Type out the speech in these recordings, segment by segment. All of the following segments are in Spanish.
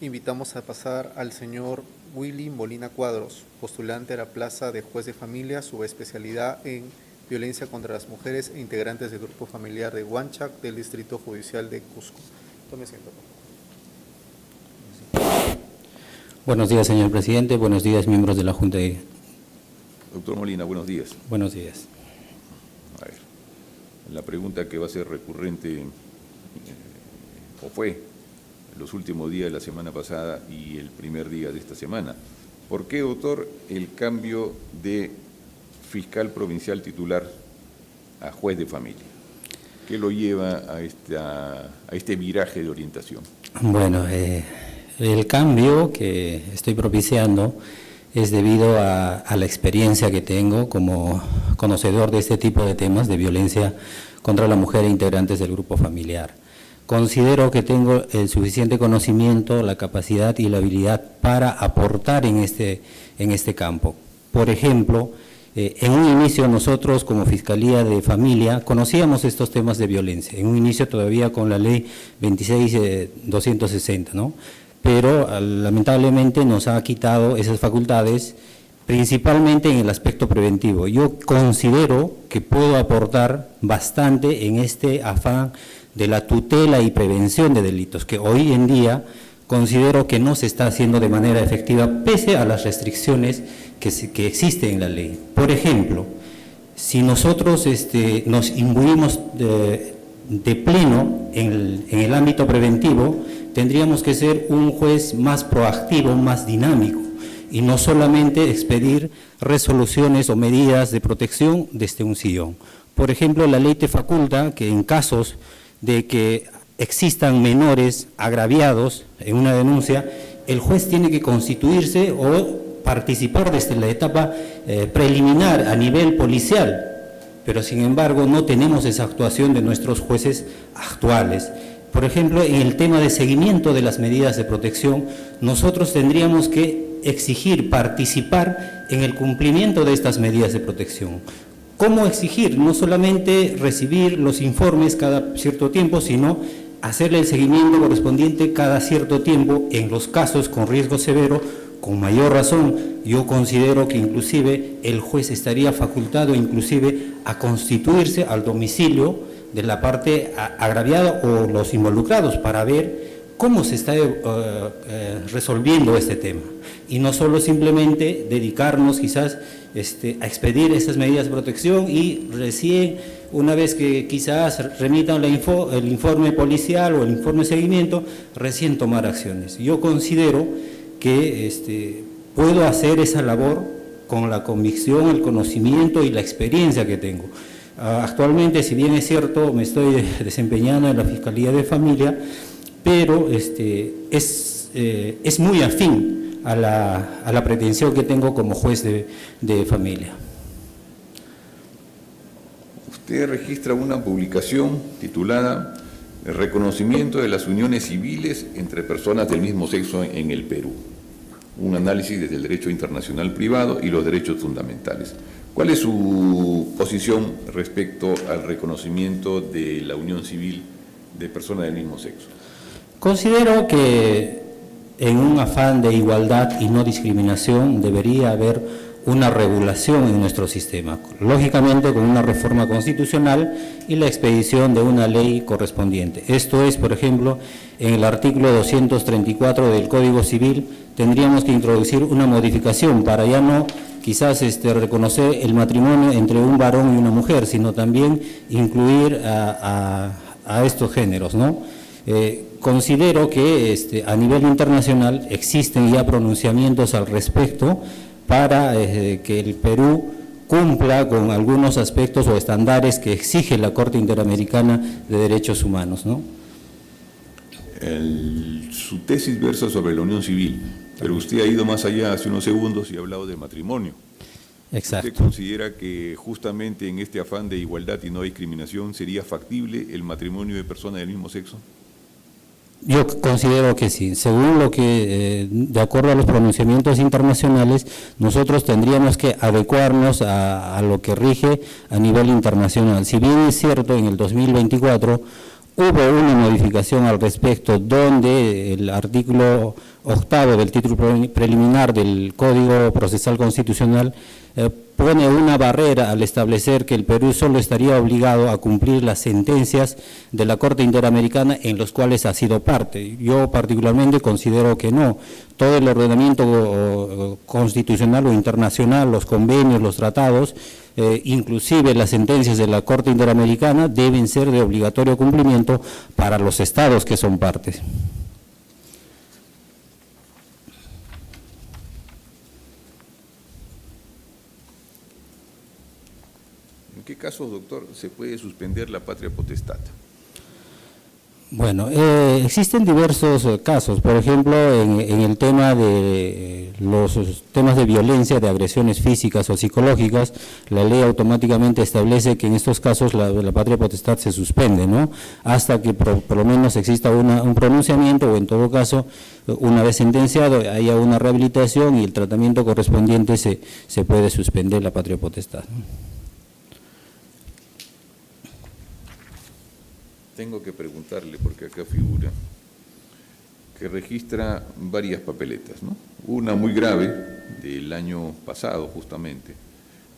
Invitamos a pasar al señor Willy Molina Cuadros, postulante a la plaza de juez de familia, subespecialidad en violencia contra las mujeres e integrantes del grupo familiar de Huanchac del Distrito Judicial de Cusco. Tome asiento. Buenos días, señor presidente. Buenos días, miembros de la Junta de... Doctor Molina, buenos días. Buenos días. A ver, la pregunta que va a ser recurrente, o fue los últimos días de la semana pasada y el primer día de esta semana. ¿Por qué, doctor, el cambio de fiscal provincial titular a juez de familia? ¿Qué lo lleva a este viraje de orientación? Bueno, el cambio que estoy propiciando es debido a la experiencia que tengo como conocedor de este tipo de temas de violencia contra la mujer e integrantes del grupo familiar. Considero que tengo el suficiente conocimiento, la capacidad y la habilidad para aportar en este campo. Por ejemplo, en un inicio nosotros como Fiscalía de Familia conocíamos estos temas de violencia, en un inicio todavía con la ley 26.260, ¿no? Pero lamentablemente nos ha quitado esas facultades, principalmente en el aspecto preventivo. Yo considero que puedo aportar bastante en este afán de la tutela y prevención de delitos, que hoy en día considero que no se está haciendo de manera efectiva, pese a las restricciones que existen en la ley. Por ejemplo, si nosotros nos imbuimos de pleno en el ámbito preventivo, tendríamos que ser un juez más proactivo, más dinámico, y no solamente expedir resoluciones o medidas de protección desde un sillón. Por ejemplo, la ley te faculta que en casos de que existan menores agraviados en una denuncia, el juez tiene que constituirse o participar desde la etapa preliminar a nivel policial, pero sin embargo no tenemos esa actuación de nuestros jueces actuales. Por ejemplo, en el tema de seguimiento de las medidas de protección, nosotros tendríamos que exigir participar en el cumplimiento de estas medidas de protección. ¿Cómo exigir? No solamente recibir los informes cada cierto tiempo, sino hacerle el seguimiento correspondiente cada cierto tiempo en los casos con riesgo severo. Con mayor razón, yo considero que inclusive el juez estaría facultado inclusive a constituirse al domicilio de la parte agraviada o los involucrados para ver cómo se está resolviendo este tema. Y no solo simplemente dedicarnos quizás a expedir esas medidas de protección y recién una vez que quizás remitan el informe policial o el informe de seguimiento, recién tomar acciones. Yo considero que puedo hacer esa labor con la convicción, el conocimiento y la experiencia que tengo. Actualmente, si bien es cierto, me estoy desempeñando en la Fiscalía de Familia, pero es muy afín a la pretensión que tengo como juez de familia. Usted registra una publicación titulada "El reconocimiento de las uniones civiles entre personas del mismo sexo en el Perú. Un análisis desde el derecho internacional privado y los derechos fundamentales". ¿Cuál es su posición respecto al reconocimiento de la unión civil de personas del mismo sexo? Considero que en un afán de igualdad y no discriminación debería haber una regulación en nuestro sistema, lógicamente con una reforma constitucional y la expedición de una ley correspondiente. Esto es, por ejemplo, en el artículo 234 del Código Civil tendríamos que introducir una modificación para ya no quizás reconocer el matrimonio entre un varón y una mujer, sino también incluir a estos géneros, ¿no? Considero que a nivel internacional existen ya pronunciamientos al respecto para que el Perú cumpla con algunos aspectos o estándares que exige la Corte Interamericana de Derechos Humanos, ¿no? Su tesis versa sobre la unión civil, pero usted ha ido más allá hace unos segundos y ha hablado de matrimonio. Exacto. ¿Usted considera que justamente en este afán de igualdad y no discriminación sería factible el matrimonio de personas del mismo sexo? Yo considero que sí. Según lo que, de acuerdo a los pronunciamientos internacionales, nosotros tendríamos que adecuarnos a lo que rige a nivel internacional. Si bien es cierto, en el 2024 Hubo una modificación al respecto donde el artículo 8 del título preliminar del Código Procesal Constitucional pone una barrera al establecer que el Perú solo estaría obligado a cumplir las sentencias de la Corte Interamericana en los cuales ha sido parte. Yo particularmente considero que no. Todo el ordenamiento constitucional o internacional, los convenios, los tratados, inclusive las sentencias de la Corte Interamericana deben ser de obligatorio cumplimiento para los estados que son partes. ¿En qué casos, doctor, se puede suspender la patria potestad? Bueno, existen diversos casos, por ejemplo, en el tema de los temas de violencia, de agresiones físicas o psicológicas, la ley automáticamente establece que en estos casos la patria potestad se suspende, ¿no? Hasta que por lo menos exista un pronunciamiento o en todo caso, una vez sentenciado, haya una rehabilitación y el tratamiento correspondiente se puede suspender la patria potestad. Tengo que preguntarle, porque acá figura que registra varias papeletas, ¿no? Una muy grave del año pasado, justamente,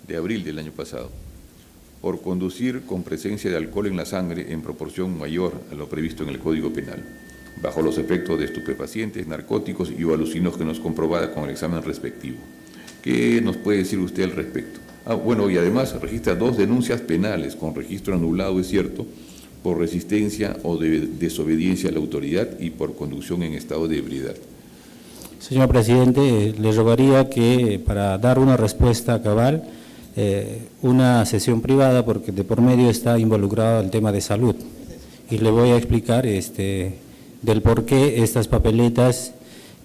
de abril del año pasado, por conducir con presencia de alcohol en la sangre en proporción mayor a lo previsto en el Código Penal, bajo los efectos de estupefacientes, narcóticos y o alucinógenos comprobada con el examen respectivo. ¿Qué nos puede decir usted al respecto? Bueno, y además registra 2 denuncias penales con registro anulado, es cierto, por resistencia o de desobediencia a la autoridad y por conducción en estado de ebriedad. Señor presidente, le rogaría que para dar una respuesta cabal, una sesión privada, porque de por medio está involucrado el tema de salud. Y le voy a explicar del por qué estas papeletas,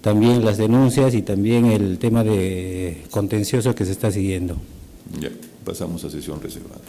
también las denuncias y también el tema de contencioso que se está siguiendo. Ya, pasamos a sesión reservada.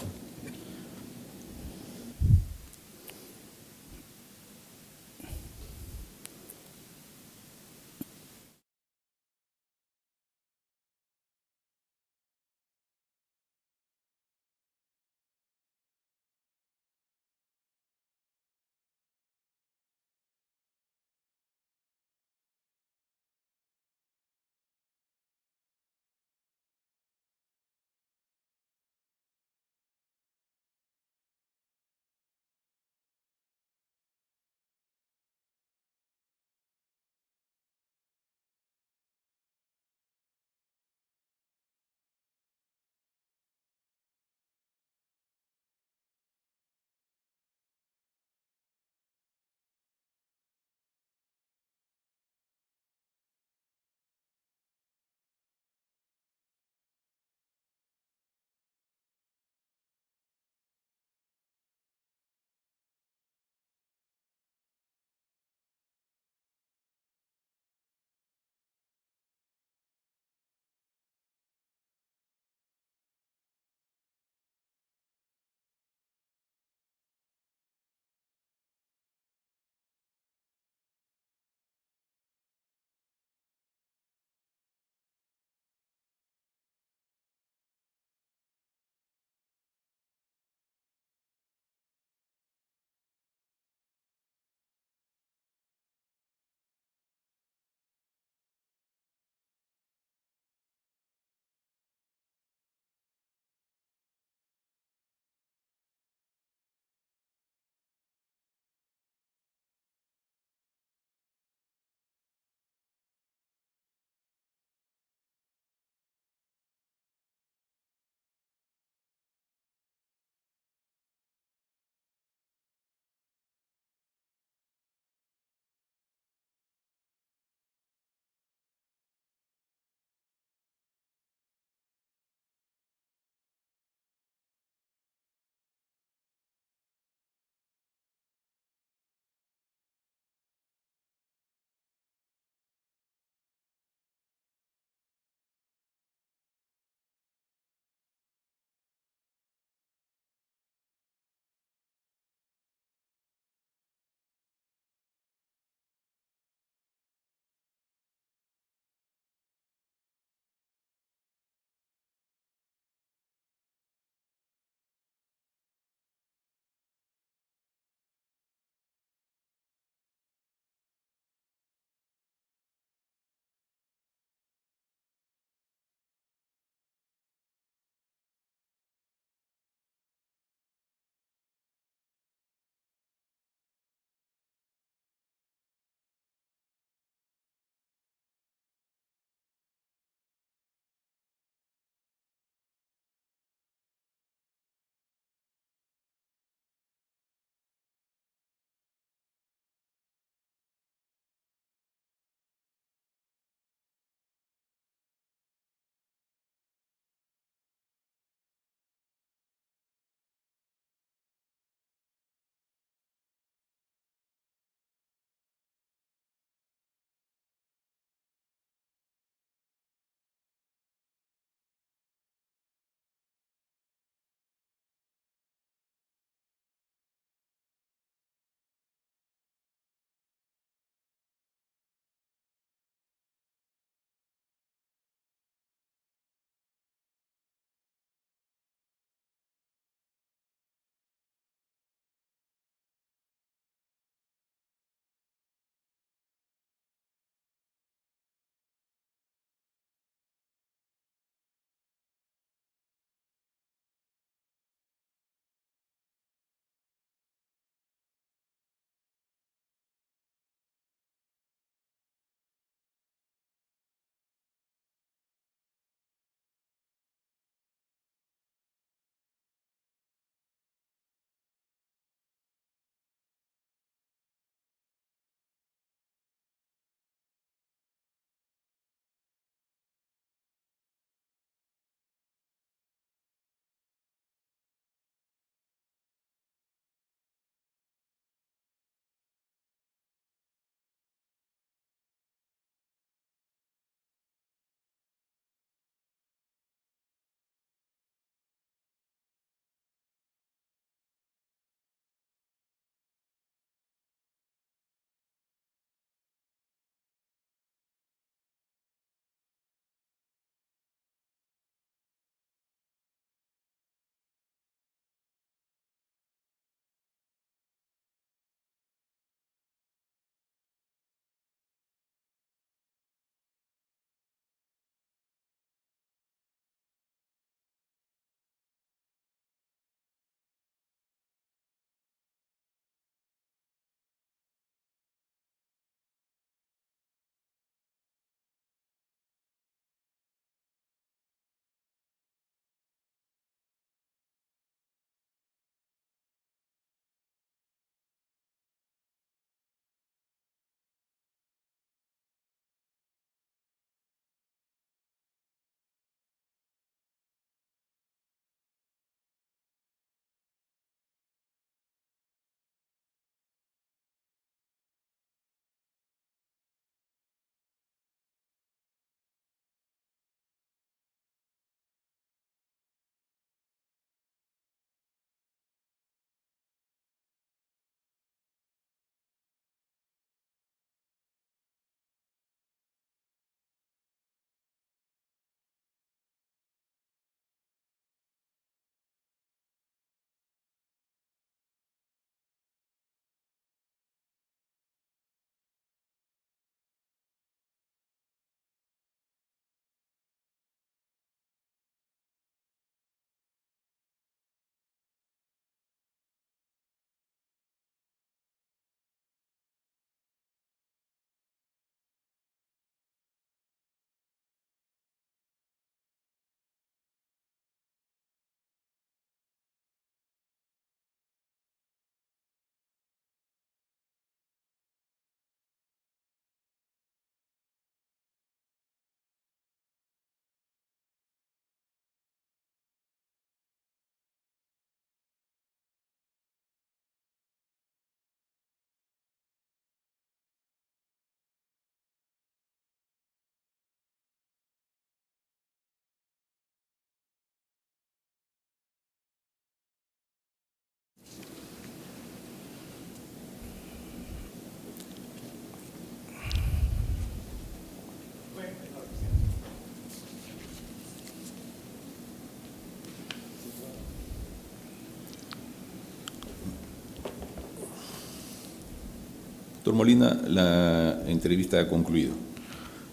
Doctor Molina, la entrevista ha concluido.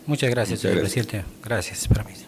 Muchas gracias, Muchas señor gracias. presidente. Gracias, permiso.